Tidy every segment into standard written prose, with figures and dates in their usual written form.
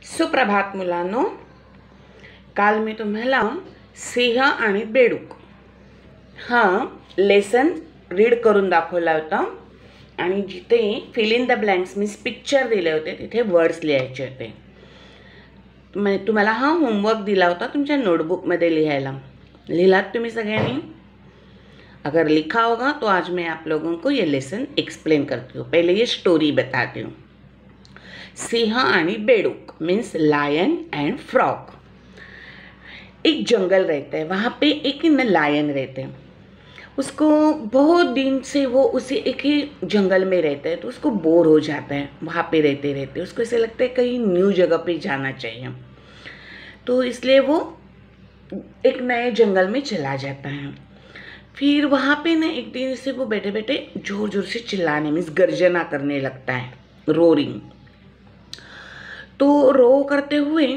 सुप्रभात मुलांनो, काल मी तुम्हाला सिंह आणि बेडूक हा लेसन रीड करून दाखवला होता आणि जिथे fill in the blanks means picture दिले होते तिथे वर्ड्स लिहायचे होते. तुम्हाला हा होमवर्क दिला होता तुमच्या नोटबुकमध्ये लिहायला. लिहिलात तुम्ही सगळ्यांनी? अगर लिखा होगा तो आज मैं आप लोगों को ये लेसन एक्सप्लेन करती हूँ. पहले ये स्टोरी बताती हूँ. सिंह आणि बेडूक मीन्स लायन एंड फ्रॉग. एक जंगल रहता है, वहाँ पे एक लायन रहते हैं. उसको बहुत दिन से वो उसी एक ही जंगल में रहता है तो उसको बोर हो जाता है वहाँ पे रहते रहते. उसको ऐसे लगता है कहीं न्यू जगह पे जाना चाहिए, तो इसलिए वो एक नए जंगल में चला जाता है. फिर वहाँ पे ना एक दिन से वो बैठे बैठे जोर जोर से चिल्लाने मीन्स गर्जना करने लगता है, रोरिंग. तो रो करते हुए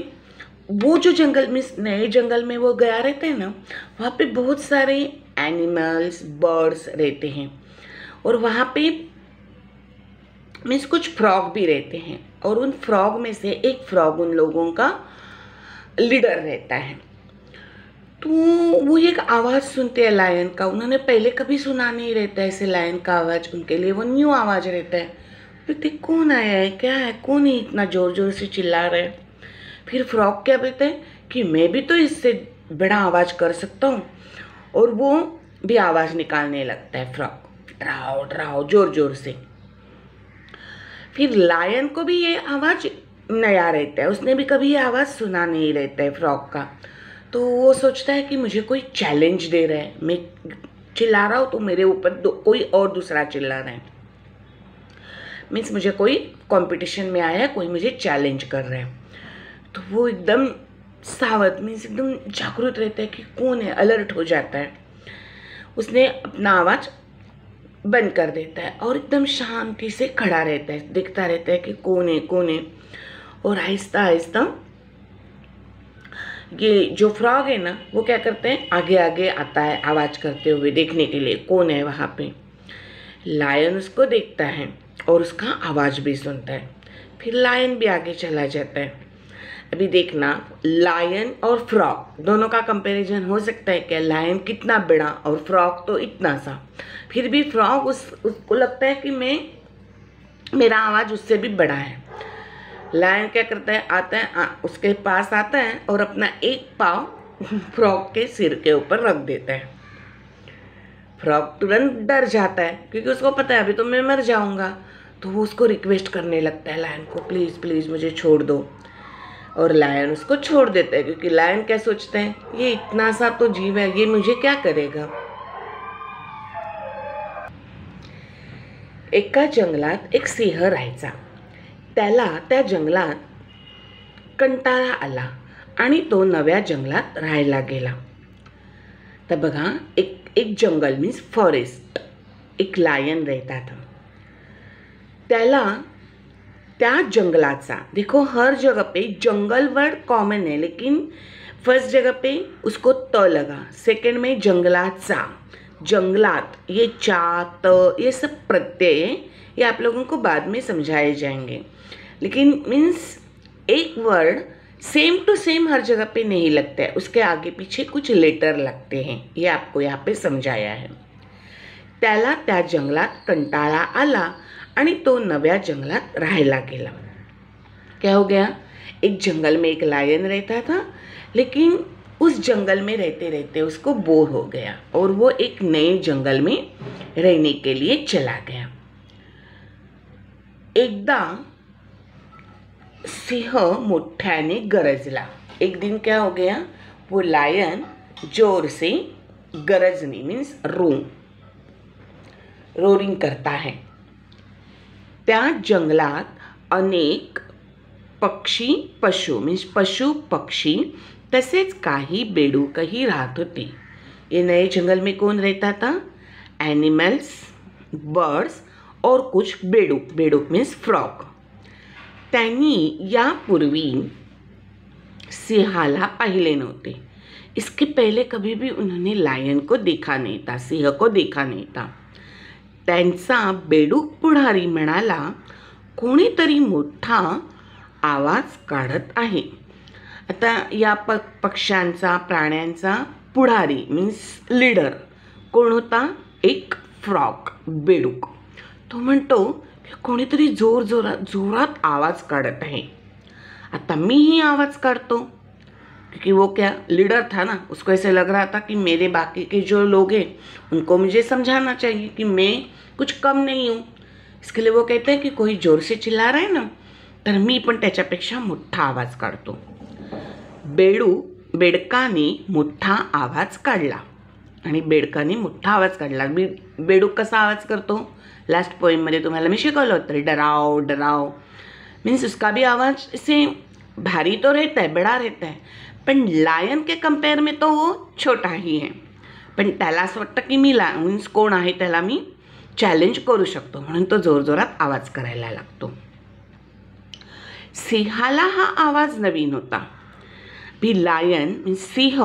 वो जो जंगल में नए जंगल में वो गया रहता है ना, वहाँ पे बहुत सारे एनिमल्स बर्ड्स रहते हैं और वहाँ पे मीन्स कुछ फ्रॉग भी रहते हैं और उन फ्रॉग में से एक फ्रॉग उन लोगों का लीडर रहता है. तो वो एक आवाज़ सुनते हैं लायन का. उन्होंने पहले कभी सुना नहीं रहता है ऐसे लायन का आवाज़, उनके लिए वो न्यू आवाज़ रहता है. फिर कौन आया है, क्या है, कौन ही इतना ज़ोर ज़ोर से चिल्ला रहे हैं. फिर फ्रॉग क्या बोलते हैं कि मैं भी तो इससे बड़ा आवाज़ कर सकता हूँ, और वो भी आवाज़ निकालने लगता है फ्रॉग, ड्राओ ड्राओ जोर जोर से. फिर लायन को भी ये आवाज़ नया रहता है, उसने भी कभी ये आवाज़ सुना नहीं रहता है फ्रॉग का. तो वो सोचता है कि मुझे कोई चैलेंज दे रहा है, मैं चिल्ला रहा हूँ तो मेरे ऊपर कोई और दूसरा चिल्ला रहा है, मीन्स मुझे कोई कंपटीशन में आया, कोई मुझे चैलेंज कर रहा है. तो वो एकदम सावध मीन्स एकदम जागरूक रहता है कि कौन है, अलर्ट हो जाता है. उसने अपना आवाज़ बंद कर देता है और एकदम शांति से खड़ा रहता है, देखता रहता है कि कौन है कौन है. और आहिस्ता आहिस्ता ये जो फ्रॉग है ना वो क्या करते हैं, आगे आगे आता है आवाज़ करते हुए देखने के लिए कौन है वहाँ पे. लायन उसको देखता है और उसका आवाज़ भी सुनता है. फिर लायन भी आगे चला जाता है. अभी देखना, लायन और फ्रॉग दोनों का कंपैरिजन हो सकता है क्या, लायन कितना बड़ा और फ्रॉग तो इतना सा. फिर भी फ्रॉग उसको लगता है कि मेरा आवाज़ उससे भी बड़ा है. लायन क्या करता है, आता है उसके पास आता है और अपना एक पाँव फ्रॉग के सिर के ऊपर रख देता है. फ्रॉग तुरंत डर जाता है क्योंकि उसको पता है अभी तो मैं मर जाऊंगा. तो वो उसको रिक्वेस्ट करने लगता है लायन को, प्लीज़ प्लीज़ मुझे छोड़ दो. और लायन उसको छोड़ देता है क्योंकि लायन क्या सोचते हैं, ये इतना सा तो जीव है, ये मुझे क्या करेगा. एका जंगलात एक सिंह राहायचा. त्याला त्या जंगलात कंटाळा आला आणि तो नव्या जंगलात राहायला गेला. तर बघा, एक जंगल मीन्स फॉरेस्ट, एक लायन रहता था. त्याला त्या जंगलाचा, देखो हर जगह पे जंगल वर्ड कॉमन है लेकिन फर्स्ट जगह पे उसको त लगा, सेकंड में जंगलाचा, जंगलात, ये चा त ये सब प्रत्यय है, ये आप लोगों को बाद में समझाए जाएंगे. लेकिन मीन्स एक वर्ड सेम टू सेम हर जगह पे नहीं लगता है, उसके आगे पीछे कुछ लेटर लगते हैं, ये आपको यहाँ पे समझाया है. त्याला त्या जंगलात कंटाळा आला आणि तो नव्या जंगलात राहायला गेला. क्या हो गया, एक जंगल में एक लायन रहता था लेकिन उस जंगल में रहते रहते उसको बोर हो गया और वो एक नए जंगल में रहने के लिए चला गया. एकदा सिंह मोठ्याने गरजला. एक दिन क्या हो गया, वो लायन जोर से गरजने मीन्स रोरिंग करता है. त्या जंगलात अनेक पक्षी पशु मीन्स पशु पक्षी तसेच काही बेडूकही राहत होते. ये नए जंगल में कौन रहता था, एनिमल्स बर्ड्स और कुछ बेडूक मीन्स फ्रॉग. त्यांनी यापूर्वी सिंहाला पाहिले नव्हते. इसके पहले कभी भी उन्होंने लायन को देखा नहीं था, सिंह को देखा नहीं था. त्यांचा बेडूक पुढारी म्हणाला, कोणीतरी मोठा आवाज काढत आहे. आता या पक्ष्यांचा, प्राण्यांचा पुढारी मीन्स लीडर कोण होता? एक फ्रॉग, बेडूक. तो म्हणतो की कोणीतरी जोरात आवाज काढत आहे. आता मीही आवाज काढतो, क्योंकि वो क्या लीडर था ना, उसको ऐसे लग रहा था कि मेरे बाकी के जो लोग हैं उनको मुझे समझाना चाहिए कि मैं कुछ कम नहीं हूँ. इसके लिए वो कहते हैं की कोई जोर से चिल्ला रहा है ना, तर मी पण त्याच्यापेक्षा मोठा आवाज काढतो. बेडकाने मोठा आवाज काढला आणि बेडकाने मोठा आवाज काढला. बेडूक कसा आवाज करतो? लास्ट पोएममध्ये तुम्हाला मी शिकवलं होतं, डराओ डराओ. मीन्स उसका भी आवाज़ से भारी तो रहता है, बड़ा रहता है, पण लायन के कंपेयर में तो वो छोटा ही है. पण त्याला असं वाटतं की मी मीन्स कोण आहे त्याला मी चॅलेंज करू शकतो, म्हणून तो जोरजोरात आवाज करायला लागतो. सिंहाला हा आवाज नवीन होता. भी लायन मीन्स सिंह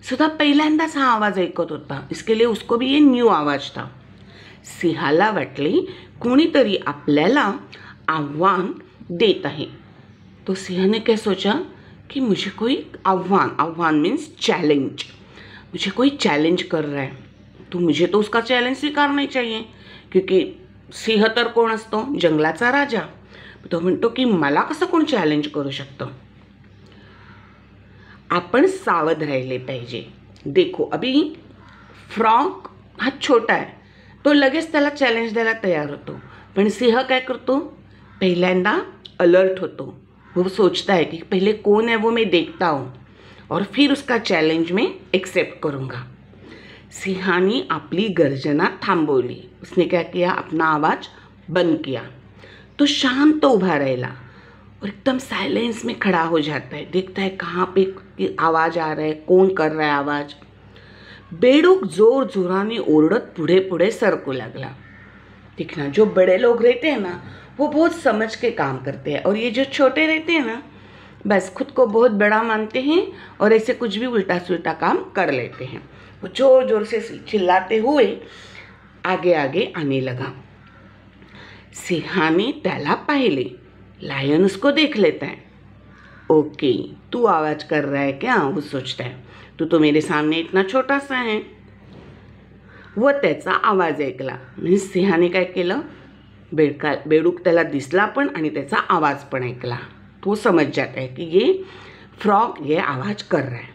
सुद्धा पहिल्यांदाच हा आवाज ऐकत होता. इसके लिए उसको भी ये न्यू आवाज था. सिंहाला वाटले कोणीतरी आपल्याला आव्हान देत आहे. तो सिंह ने क्या सोचा कि मुझे कोई आह्वान मीन्स चैलेंज, मुझे कोई चैलेंज कर रहा है, तो मुझे तो उसका चैलेंज स्वीकारना चाहिए, क्योंकि सिंह तर कोण असतो? जंगलाचा राजा. तो म्हणतो की मला कसं कोण चॅलेंज करू शकतं. आपण सावध राहिले पाहिजे. देखो अभी फ्रॉग हा छोटा आहे, तो लगेच त्याला चॅलेंज द्यायला तयार होतो, पण सिंह काय करतो? पहिल्यांदा अलर्ट होतो. वो सोचता है कि पहले कौन है वो मैं देखता हूँ और फिर उसका चैलेंज मैं एक्सेप्ट करूँगा. सिंहाने आपली गर्जना थांबवली. उसने क्या किया? अपना आवाज़ बंद किया. तो शांत उभा रहेला और एकदम साइलेंस में खड़ा हो जाता है. देखता है कहाँ पे आवाज़ आ रहा है, कौन कर रहा है आवाज़. बेडूक जोर जोराने ओरडत पुढे पुढे सरकू लागला. देखना, जो बड़े लोग रहते हैं ना वो बहुत समझ के काम करते हैं, और ये जो छोटे रहते हैं ना बस खुद को बहुत बड़ा मानते हैं और ऐसे कुछ भी उल्टा सुल्टा काम कर लेते हैं. वो जोर जोर से चिल्लाते हुए आगे आगे आने लगा. सिंहाने त्याला पाहिले. लायन उसको देख लेता है. ओके, तू आवाज़ कर रहा है क्या? वो सोचता है. तू तो मेरे सामने इतना छोटा सा है. व त्याचा आवाज ऐकला. म्हणजे सिंहाने काय केलं? बेडूक त्याला दिसला पण आणि त्याचा आवाज पण ऐकला. तो समझ जाता है कि ये फ्रॉग ये आवाज कर रहा है.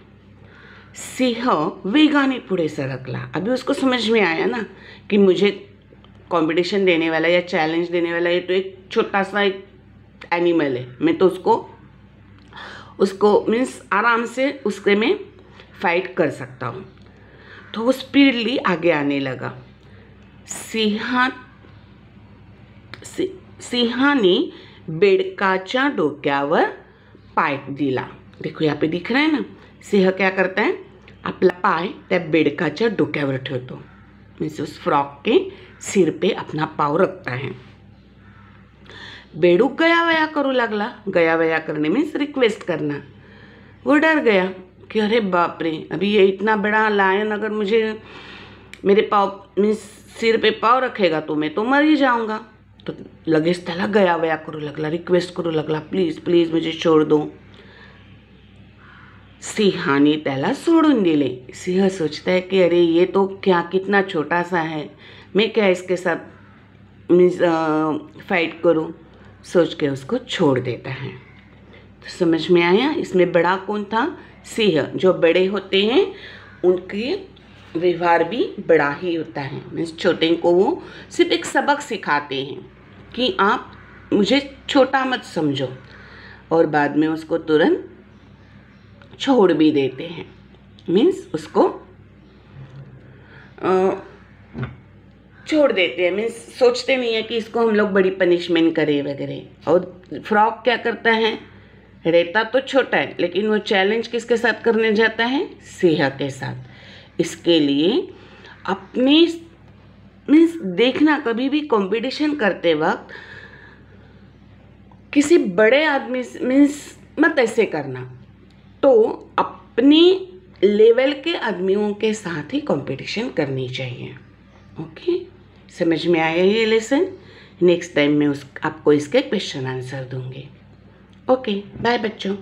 सिंह वेगाने पुढे सरकला. अभी उसको समझ में आया ना कि मुझे कंपटीशन देने वाला या चैलेंज देने वाला ये तो एक छोटा सा एक एनिमल है, मैं तो उसको मीन्स आराम से उसके में फाइट कर सकता हूँ. तो वो स्पीडली आगे आने लगा. सिंहाने बेडकाच्या डोक्यावर पाय दिला. देखो यहाँ पे दिख रहा है ना, सिंह क्या करता है? अपना पाय त्या बेडकाच्या डोक्यावर ठेवतो. मीन्स उस फ्रॉग के सिर पे अपना पाव रखता है. बेडूक गया वया करू लागला. गया वया करने मीन्स रिक्वेस्ट करना. वो डर गया कि अरे बाप रे, अभी ये इतना बड़ा लायन अगर मुझे मेरे पाव मीन्स सिर पे पाव रखेगा तो मैं तो मर ही जाऊंगा. तो लगेच त्याला गया वया करू लागला, रिक्वेस्ट करू लागला, प्लीज प्लीज मुझे छोड़ दो. सिंहाने त्याला सोडून दिले. सिंह सोचता है कि अरे ये तो क्या कितना छोटा सा है, मैं क्या इसके साथ मीन्स फाइट करूं. सोच के उसको छोड़ देता है. तो समझ में आया, इसमें बड़ा कौन था? सिंह. जो बड़े होते हैं उनके व्यवहार भी बड़ा ही होता है. मीन्स छोटे को वो सिर्फ एक सबक सिखाते हैं कि आप मुझे छोटा मत समझो, और बाद में उसको तुरंत छोड़ भी देते हैं. मीन्स उसको छोड़ देते हैं. मीन्स सोचते नहीं है कि इसको हम लोग बड़ी पनिशमेंट करें वगैरह. और फ्रॉग क्या करता है? रहता तो छोटा है लेकिन वो चैलेंज किसके साथ करने जाता है? सिंह के साथ. इसके लिए अपने मीन्स देखना, कभी भी कंपटीशन करते वक्त किसी बड़े आदमी मीन्स मत ऐसे करना. तो अपने लेवल के आदमियों के साथ ही कंपटीशन करनी चाहिए. ओके, समझ में आया ये लेसन? नेक्स्ट टाइम मैं आपको इसके क्वेश्चन आंसर दूंगी. ओके बाय बच्चों।